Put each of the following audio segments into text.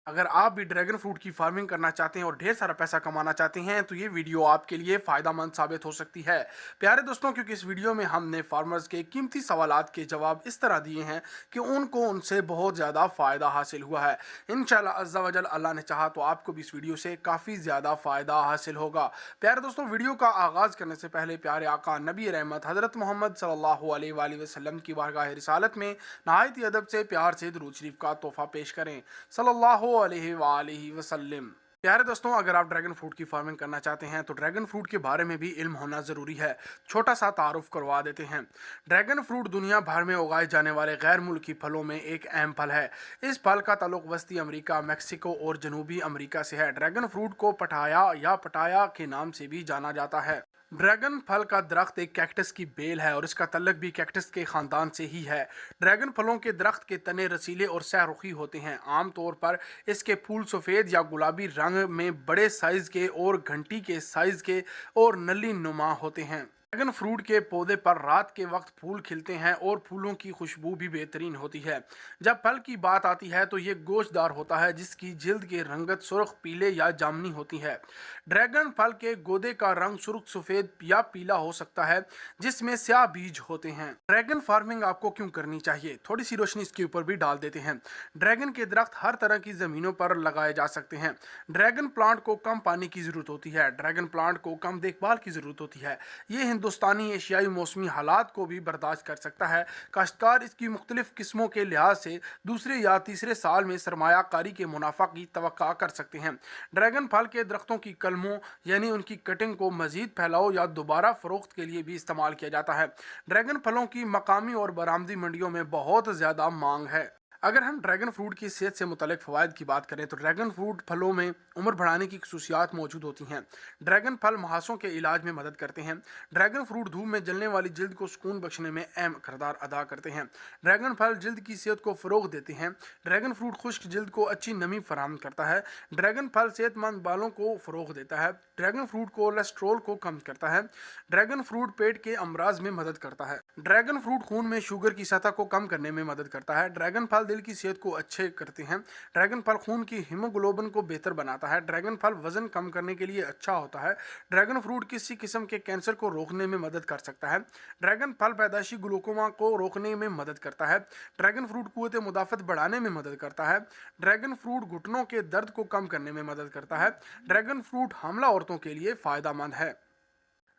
अगर आप भी ड्रैगन फ्रूट की फार्मिंग करना चाहते हैं और ढेर सारा पैसा कमाना चाहते हैं तो ये वीडियो आपके लिए फायदेमंद साबित हो सकती है प्यारे दोस्तों, क्योंकि इस वीडियो में हमने फार्मर्स के कीमती सवालात के जवाब इस तरह दिए हैं कि उनको उनसे बहुत ज़्यादा फ़ायदा हासिल हुआ है। इंशाल्लाह अज़्ज़ा वजल अल्लाह ने चाहा तो आपको भी इस वीडियो से काफ़ी ज़्यादा फ़ायदा हासिल होगा। प्यारे दोस्तों, वीडियो का आगाज़ करने से पहले प्यारे आका नबी रहमत हज़रत मोहम्मद सल्लल्लाहु अलैहि वसल्लम की बारगाह रिसालत में नहायत अदब से प्यार से दुरूद शरीफ का तोहफ़ा पेश करें सल्लल्लाहु अलैहि वसल्लम। प्यारे दोस्तों, अगर आप ड्रैगन फ्रूट की फार्मिंग करना चाहते हैं तो ड्रैगन फ्रूट के बारे में भी इल्म होना ज़रूरी है। छोटा सा तारुफ करवा देते हैं। ड्रैगन फ्रूट दुनिया भर में उगाए जाने वाले गैर मुल्की फलों में एक अहम फल है। इस फल का ताल्लुक वस्ती अमेरिका, मैक्सिको और जनूबी अमेरिका से है। ड्रैगन फ्रूट को पटाया या पटाया के नाम से भी जाना जाता है। ड्रैगन फल का दरख्त एक कैक्टस की बेल है और इसका तल्लक भी कैक्टस के खानदान से ही है। ड्रैगन फलों के दरख्त के तने रसीले और सहरुखी होते हैं। आमतौर पर इसके फूल सफ़ेद या गुलाबी रंग में, बड़े साइज़ के और घंटी के साइज़ के और नली नुमा होते हैं। ड्रैगन फ्रूट के पौधे पर रात के वक्त फूल खिलते हैं और फूलों की खुशबू भी बेहतरीन होती है। जब फल की बात आती है तो ये गोश्तदार होता है, जिसकी जिल्द की रंगत सुर्ख, पीले या जामनी होती है। ड्रैगन फल के गोदे का रंग सुर्ख सफ़ेद या पीला हो सकता है, जिसमें स्याह बीज होते हैं। ड्रैगन फार्मिंग आपको क्यों करनी चाहिए, थोड़ी सी रोशनी इसके ऊपर भी डाल देते हैं। ड्रैगन के दरख्त हर तरह की ज़मीनों पर लगाए जा सकते हैं। ड्रैगन प्लांट को कम पानी की ज़रूरत होती है। ड्रैगन प्लांट को कम देखभाल की ज़रूरत होती है। ये हिंदुस्तानी एशियाई मौसमी हालात को भी बर्दाश्त कर सकता है। काश्तकार इसकी मुख्तलिफ किस्मों के लिहाज से दूसरे या तीसरे साल में सरमायाकारी के मुनाफा की तवक्का कर सकते हैं। ड्रैगन फल के दरख्तों की कलमों यानी उनकी कटिंग को मजीद फैलाव या दोबारा फरोख्त के लिए भी इस्तेमाल किया जाता है। ड्रैगन फलों की मकामी और बरामदी मंडियों में बहुत ज़्यादा मांग है। अगर हम ड्रैगन फ्रूट की सेहत से मुतल्लिक फ़वाइद की बात करें तो ड्रैगन फ्रूट फलों में उम्र बढ़ाने की खसूसियात मौजूद होती हैं। ड्रैगन फल मुहासों के इलाज में मदद करते हैं। ड्रैगन फ्रूट धूप में जलने वाली जिल्द को सुकून बख्शने में अहम किरदार अदा करते हैं। ड्रैगन फल जिल्द की सेहत को फ़रोग देते हैं। ड्रैगन फ्रूट खुश्क जिल्द को अच्छी नमी फराहम करता है। ड्रैगन फल सेहतमंद बालों को फ़रोग देता है। ड्रैगन फ्रूट कोलेस्ट्रोल को कम करता है। ड्रैगन फ्रूट पेट के अमराज में मदद करता है। ड्रैगन फ्रूट खून में शुगर की सतह को कम करने में मदद करता है। ड्रैगन फल दिल की सेहत को अच्छे करते हैं। ड्रैगन फल खून की हीमोग्लोबिन को बेहतर बनाता है। ड्रैगन फल वजन कम करने के लिए अच्छा होता है। ड्रैगन फ्रूट किसी किस्म के कैंसर को रोकने में मदद कर सकता है। ड्रैगन फल पैदाइशी ग्लूकोमा को रोकने में मदद करता है। ड्रैगन फ्रूट कुव्वत मुदाफ़त बढ़ाने में मदद करता है। ड्रैगन फ्रूट घुटनों के दर्द को कम करने में मदद करता है। ड्रैगन फ्रूट हामला औरतों के लिए फ़ायदेमंद है।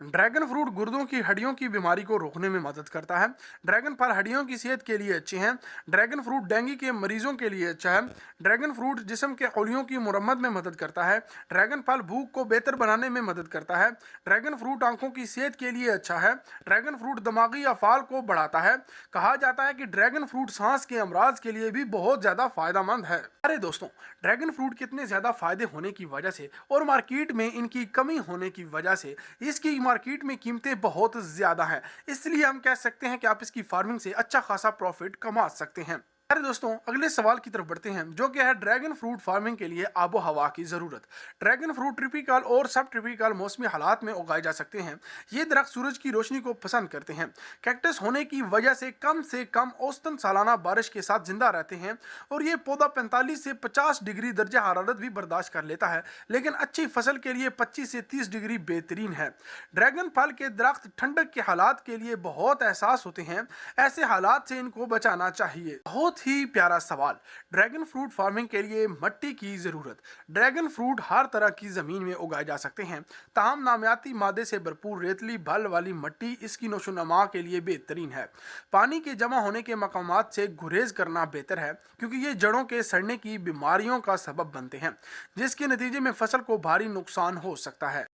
ड्रैगन फ्रूट गुर्दों की हड्डियों की बीमारी को रोकने में मदद करता है। ड्रैगन फल हड्डियों की सेहत के लिए अच्छे हैं। ड्रैगन फ्रूट डेंगू के मरीजों के लिए अच्छा है। ड्रैगन फ्रूट जिस्म के खलियों की मुरम्मत में मदद करता है। ड्रैगन फल भूख को बेहतर बनाने में मदद करता है। ड्रैगन फ्रूट आंखों की सेहत के लिए अच्छा है। ड्रैगन फ्रूट दिमागी अफ़ाल को बढ़ाता है। कहा जाता है कि ड्रैगन फ्रूट सांस के अमराज के लिए भी बहुत ज़्यादा फ़ायदेमंद है। अरे दोस्तों, ड्रैगन फ्रूट के इतने ज़्यादा फ़ायदे होने की वजह से और मार्केट में इनकी कमी होने की वजह से इसकी मार्केट में कीमतें बहुत ज़्यादा हैं। इसलिए हम कह सकते हैं कि आप इसकी फार्मिंग से अच्छा खासा प्रॉफिट कमा सकते हैं। अरे दोस्तों, अगले सवाल की तरफ बढ़ते हैं, जो कि है ड्रैगन फ्रूट फार्मिंग के लिए आबो हवा की ज़रूरत। ड्रैगन फ्रूट ट्रॉपिकल और सब ट्रॉपिकल मौसमी हालात में उगाए जा सकते हैं। ये दरख्त सूरज की रोशनी को पसंद करते हैं। कैक्टस होने की वजह से कम औसतन सालाना बारिश के साथ जिंदा रहते हैं और ये पौधा 45 से 50 डिग्री दर्जा हरारत भी बर्दाश्त कर लेता है, लेकिन अच्छी फसल के लिए 25 से 30 डिग्री बेहतरीन है। ड्रैगन फल के दरख्त ठंडक के हालात के लिए बहुत एहसास होते हैं। ऐसे हालात से इनको बचाना चाहिए। बहुत ही प्यारा सवाल, ड्रैगन फ्रूट फार्मिंग के लिए मिट्टी की ज़रूरत। ड्रैगन फ्रूट हर तरह की ज़मीन में उगाए जा सकते हैं, ताहम नामियाती मादे से भरपूर रेतली बल वाली मिट्टी इसकी नशोनुमा के लिए बेहतरीन है। पानी के जमा होने के मकामात से गुरेज करना बेहतर है, क्योंकि ये जड़ों के सड़ने की बीमारियों का सबब बनते हैं, जिसके नतीजे में फसल को भारी नुकसान हो सकता है।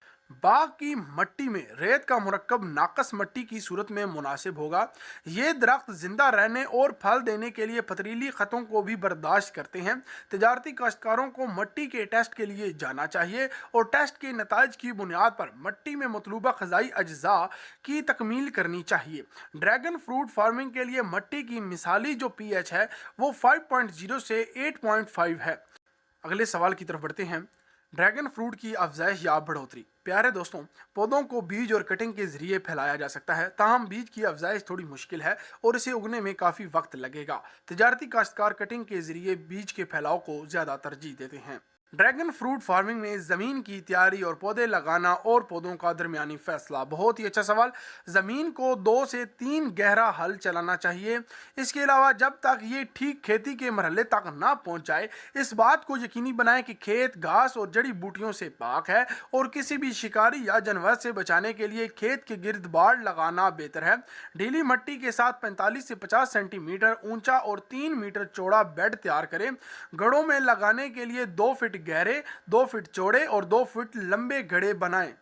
बाग की मिट्टी में रेत का मुरक्कब नाकस मिट्टी की सूरत में मुनासिब होगा। ये दरख्त जिंदा रहने और फल देने के लिए पथरीली खतों को भी बर्दाश्त करते हैं। तजारती काश्तकारों को मिट्टी के टेस्ट के लिए जाना चाहिए और टेस्ट के नताइज की बुनियाद पर मिट्टी में मतलूबा ग़िज़ाई अज्जा की तकमील करनी चाहिए। ड्रैगन फ्रूट फार्मिंग के लिए मिट्टी की मिसाली जो pH है वो 5.0 से 8.5 है। अगले सवाल की तरफ बढ़ते हैं, ड्रैगन फ्रूट की अफजाइश या बढ़ोतरी। प्यारे दोस्तों, पौधों को बीज और कटिंग के जरिए फैलाया जा सकता है, ताहम बीज की अफजाइश थोड़ी मुश्किल है और इसे उगने में काफ़ी वक्त लगेगा। तजारती काश्तकार कटिंग के जरिए बीज के फैलाव को ज़्यादा तरजीह देते हैं। ड्रैगन फ्रूट फार्मिंग में ज़मीन की तैयारी और पौधे लगाना और पौधों का दरमियानी फैसला। बहुत ही अच्छा सवाल। ज़मीन को 2 से 3 गहरा हल चलाना चाहिए। इसके अलावा जब तक ये ठीक खेती के मरहले तक ना पहुंच जाए, इस बात को यकीनी बनाएं कि खेत घास और जड़ी बूटियों से पाक है और किसी भी शिकारी या जानवर से बचाने के लिए खेत के गिर्द बाड़ लगाना बेहतर है। ढीली मिट्टी के साथ 45 से 50 सेंटीमीटर ऊंचा और 3 मीटर चौड़ा बेड तैयार करें। गड़ों में लगाने के लिए 2 फीट गहरे, 2 फीट चौड़े और 2 फीट लंबे गड्ढे बनाएं।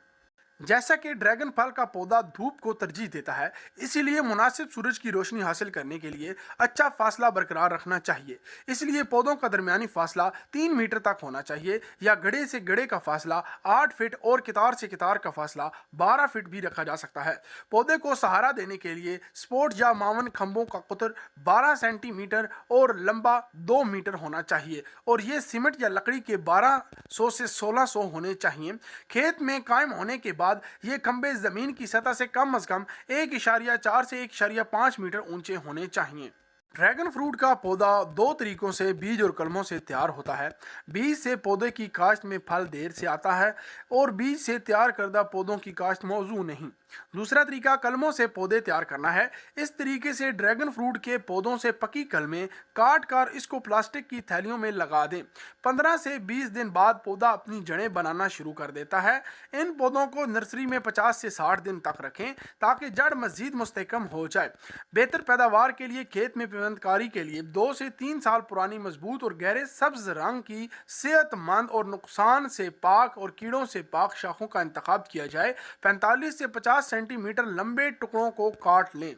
जैसा कि ड्रैगन फल का पौधा धूप को तरजीह देता है, इसीलिए मुनासिब सूरज की रोशनी हासिल करने के लिए अच्छा फासला बरकरार रखना चाहिए। इसलिए पौधों का दरमियानी फासला 3 मीटर तक होना चाहिए या गड्ढे से गड्ढे का फासला 8 फीट और कितार से कितार का फासला 12 फीट भी रखा जा सकता है। पौधे को सहारा देने के लिए सपोर्ट या मावन खंभों का कुतर 12 सेंटीमीटर और लंबा 2 मीटर होना चाहिए और ये सीमेंट या लकड़ी के 1200 से 1600 होने चाहिए। खेत में कायम होने के बाद ये खंभे जमीन की सतह से कम अज कम 1.4 से 1.5 मीटर ऊंचे होने चाहिए। ड्रैगन फ्रूट का पौधा 2 तरीकों से बीज और कलमों से तैयार होता है। बीज से पौधे की काश्त में फल देर से आता है और बीज से तैयार करदा पौधों की काश्त मौजू नहीं। दूसरा तरीका कलमों से पौधे तैयार करना है। इस तरीके से ड्रैगन फ्रूट के पौधों से पकी कलमें काट कर इसको प्लास्टिक की थैलियों में लगा दें। 15 से 20 दिन बाद पौधा अपनी जड़ें बनाना शुरू कर देता है। इन पौधों को नर्सरी में 50 से 60 दिन तक रखें ताकि जड़ मजीद मुस्तहकम हो जाए। बेहतर पैदावार के लिए खेत में पेवंदकारी के लिए 2 से 3 साल पुरानी मजबूत और गहरे सब्ज रंग की सेहतमंद और नुकसान से पाक और कीड़ों से पाक शाखों का इंतखाब किया जाए। 45 से 50 सेंटीमीटर लंबे टुकड़ों को काट लें।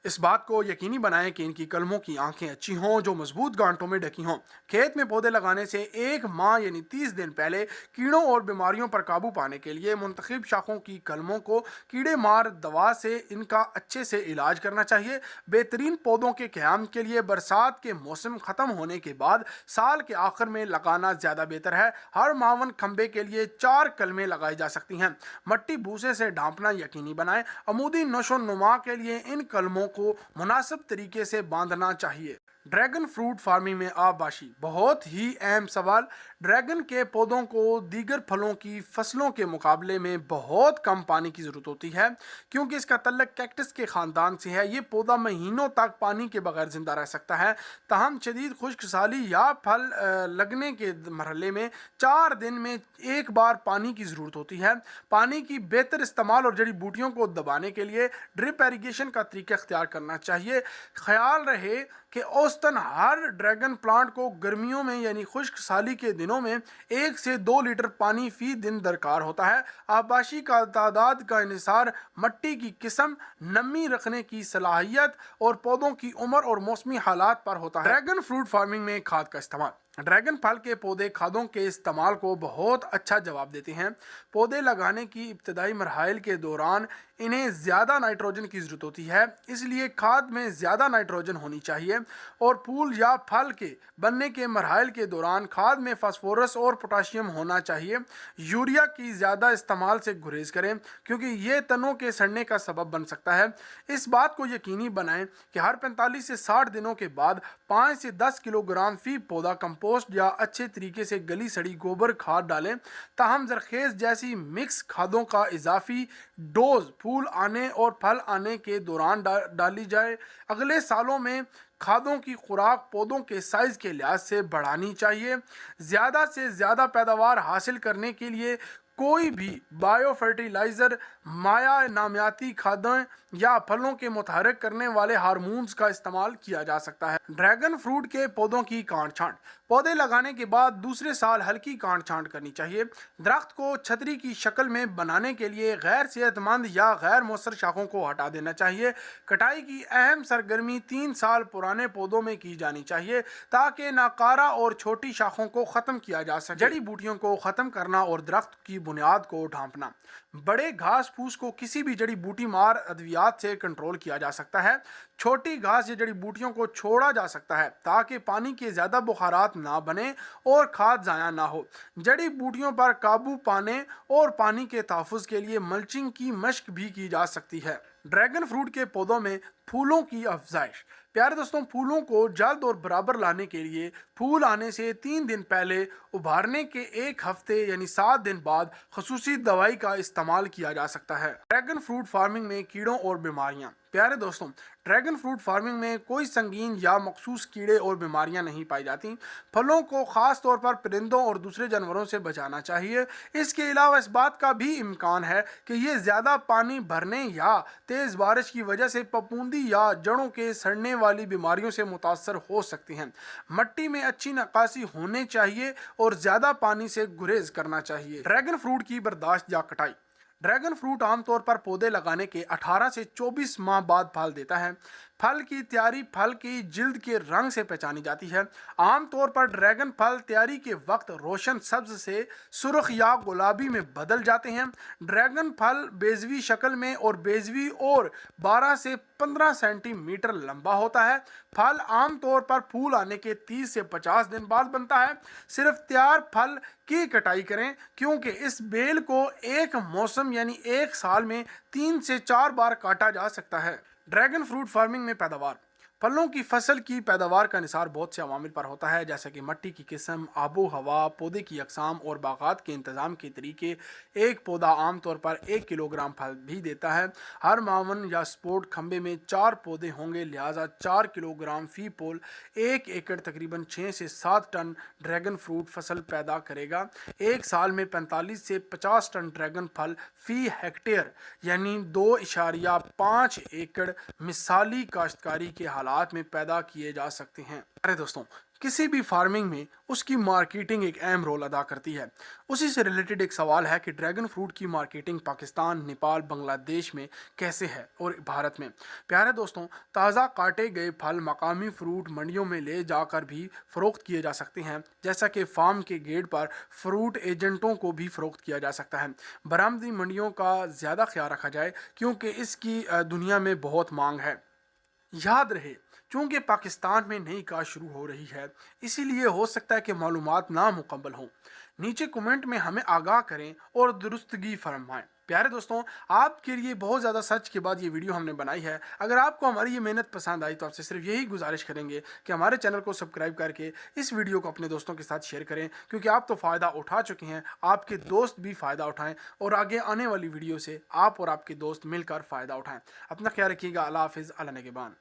इस बात को यकीनी बनाएं कि इनकी कलमों की आंखें अच्छी हों जो मजबूत गांठों में ढकी हों। खेत में पौधे लगाने से 1 माह यानी 30 दिन पहले कीड़ों और बीमारियों पर काबू पाने के लिए मुंतखब शाखों की कलमों को कीड़े मार दवा से इनका अच्छे से इलाज करना चाहिए। बेहतरीन पौधों के क़याम के लिए बरसात के मौसम ख़त्म होने के बाद साल के आखिर में लगाना ज़्यादा बेहतर है। हर मावन खंबे के लिए 4 कलमें लगाई जा सकती हैं। मट्टी भूसे से ढांपना यकीनी बनाएं। अमूदी नशो नुमा के लिए इन कलमों को मुनासिब तरीके से बांधना चाहिए। ड्रैगन फ्रूट फार्मिंग में आबाशी। बहुत ही अहम सवाल। ड्रैगन के पौधों को दीगर फलों की फसलों के मुकाबले में बहुत कम पानी की ज़रूरत होती है क्योंकि इसका तल्लक कैक्टस के ख़ानदान से है। ये पौधा महीनों तक पानी के बगैर ज़िंदा रह सकता है। तहम शदीद खुश्क साली या फल लगने के मरहले में 4 दिन में 1 बार पानी की ज़रूरत होती है। पानी की बेहतर इस्तेमाल और जड़ी बूटियों को दबाने के लिए ड्रिप इरिगेशन का तरीका इख्तियार करना चाहिए। ख्याल रहे कि औसतन हर ड्रैगन प्लांट को गर्मियों में यानी खुश्क साली के दिनों में 1 से 2 लीटर पानी फी दिन दरकार होता है। आबाशी का तादाद का इन्हिसार मट्टी की किस्म, नमी रखने की सलाहियत और पौधों की उम्र और मौसमी हालात पर होता है। ड्रैगन फ्रूट फार्मिंग में खाद का इस्तेमाल। ड्रैगन फल के पौधे खादों के इस्तेमाल को बहुत अच्छा जवाब देते हैं। पौधे लगाने की इब्तदाई मरहल के दौरान इन्हें ज़्यादा नाइट्रोजन की ज़रूरत होती है, इसलिए खाद में ज़्यादा नाइट्रोजन होनी चाहिए और फूल या फल के बनने के मरहल के दौरान खाद में फास्फोरस और पोटाशियम होना चाहिए। यूरिया की ज़्यादा इस्तेमाल से गुरेज करें क्योंकि ये तनों के सड़ने का सबब बन सकता है। इस बात को यकीनी बनाएं कि हर 45 से 60 दिनों के बाद 5 से 10 किलोग्राम फी पौधा पोस्ट या अच्छे तरीके से गली सड़ी गोबर खाद डालें। ताहम जरखेज जैसी मिक्स खादों का इजाफी डोज फूल आने और फल आने के दौरान डाली जाए। अगले सालों में खादों की खुराक पौधों के साइज के लिहाज से बढ़ानी चाहिए। ज़्यादा से ज़्यादा पैदावार हासिल करने के लिए कोई भी बायो फर्टिलाइज़र, माया नामियाती खादें या फलों के मुतहरक करने वाले हार्मोन्स का इस्तेमाल किया जा सकता है। ड्रैगन फ्रूट के पौधों की काट छांट। पौधे लगाने के बाद दूसरे साल हल्की काट छांट करनी चाहिए। दरख्त को छतरी की शक्ल में बनाने के लिए गैर सेहतमंद या गैर मौसर शाखों को हटा देना चाहिए। कटाई की अहम सरगर्मी 3 साल पुराने पौधों में की जानी चाहिए ताकि नाकारा और छोटी शाखों को ख़त्म किया जा सके। जड़ी बूटियों को ख़त्म करना और दरख्त की बुनियाद को ढांपना। बड़े घास फूस को किसी भी जड़ी बूटी मार अद्वियात से कंट्रोल किया जा सकता है। छोटी घास या जड़ी बूटियों को छोड़ा जा सकता है ताकि पानी के ज़्यादा बुखारात ना बने और खाद ज़ाया ना हो। जड़ी बूटियों पर काबू पाने और पानी के तहफ़्फ़ुज़ के लिए मल्चिंग की मशक भी की जा सकती है। ड्रैगन फ्रूट के पौधों में फूलों की अफजाइश। प्यारे दोस्तों, फूलों को जल्द और बराबर लाने के लिए फूल आने से 3 दिन पहले उभारने के 1 हफ्ते यानी 7 दिन बाद खसूसी दवाई का इस्तेमाल किया जा सकता है। ड्रैगन फ्रूट फार्मिंग में कीड़ों और बीमारियां। प्यारे दोस्तों, ड्रैगन फ्रूट फार्मिंग में कोई संगीन या मखसूस कीड़े और बीमारियां नहीं पाई जाती। फलों को खास तौर पर परिंदों और दूसरे जानवरों से बचाना चाहिए। इसके अलावा इस बात का भी इम्कान है कि ये ज़्यादा पानी भरने या तेज़ बारिश की वजह से फफूंदी या जड़ों के सड़ने वाली बीमारियों से मुतासर हो सकती हैं। मिट्टी में अच्छी नक्काशी होनी चाहिए और ज़्यादा पानी से गुरेज करना चाहिए। ड्रैगन फ्रूट की बर्दाश्त या कटाई। ड्रैगन फ्रूट आमतौर पर पौधे लगाने के 18 से 24 माह बाद फल देता है। फल की तैयारी फल की जिल्द के रंग से पहचानी जाती है। आमतौर पर ड्रैगन फल तैयारी के वक्त रोशन सब्ज से सुर्ख या गुलाबी में बदल जाते हैं। ड्रैगन फल बेजवी शक्ल में और बेजवी और 12 से 15 सेंटीमीटर लंबा होता है। फल आमतौर पर फूल आने के 30 से 50 दिन बाद बनता है। सिर्फ तैयार फल की कटाई करें, क्योंकि इस बेल को एक मौसम यानी एक साल में 3 से 4 बार काटा जा सकता है। ड्रैगन फ्रूट फार्मिंग में पैदावार। फलों की फसल की पैदावार का निसार बहुत से अवामिल पर होता है, जैसे कि मिट्टी की किस्म, आबो हवा, पौधे की अकसाम और बागात के इंतज़ाम के तरीके। एक पौधा आमतौर पर 1 किलोग्राम फल भी देता है। हर मावन या स्पोर्ट खंबे में 4 पौधे होंगे, लिहाजा 4 किलोग्राम फी पोल 1 एकड़ तकरीबन 6 से 7 टन ड्रैगन फ्रूट फसल पैदा करेगा। एक साल में 45 से 50 टन ड्रैगन फल फी हेक्टेयर यानी 2.5 एकड़ मिसाली काश्तकारी के हालात में पैदा किए जा सकते हैं। अरे दोस्तों, किसी भी फार्मिंग में उसकी मार्केटिंग एक अहम रोल अदा करती है। उसी से रिलेटेड एक सवाल है कि ड्रैगन फ्रूट की मार्केटिंग पाकिस्तान, नेपाल, बांग्लादेश में कैसे है और भारत में। प्यारे दोस्तों, ताज़ा काटे गए फल मकामी फ्रूट मंडियों में ले जाकर भी फ़रोख्त किए जा सकते हैं, जैसा कि फार्म के गेट पर फ्रूट एजेंटों को भी फ़रोख्त किया जा सकता है। बरामदी मंडियों का ज़्यादा ख्याल रखा जाए, क्योंकि इसकी दुनिया में बहुत मांग है। याद रहे, चूँकि पाकिस्तान में नई काश्त शुरू हो रही है, इसीलिए हो सकता है कि मालूमात नामुकम्मल हों। नीचे कमेंट में हमें आगाह करें और दुरुस्तगी फरमाएं। प्यारे दोस्तों, आपके लिए बहुत ज़्यादा सर्च के बाद ये वीडियो हमने बनाई है। अगर आपको हमारी ये मेहनत पसंद आई तो आपसे सिर्फ यही गुजारिश करेंगे कि हमारे चैनल को सब्सक्राइब करके इस वीडियो को अपने दोस्तों के साथ शेयर करें, क्योंकि आप तो फ़ायदा उठा चुके हैं, आपके दोस्त भी फ़ायदा उठाएं और आगे आने वाली वीडियो से आप और आपके दोस्त मिलकर फ़ायदा उठाएं। अपना ख्याल रखिएगा। अल्लाह हाफिज़। अल्लाह निगहबान।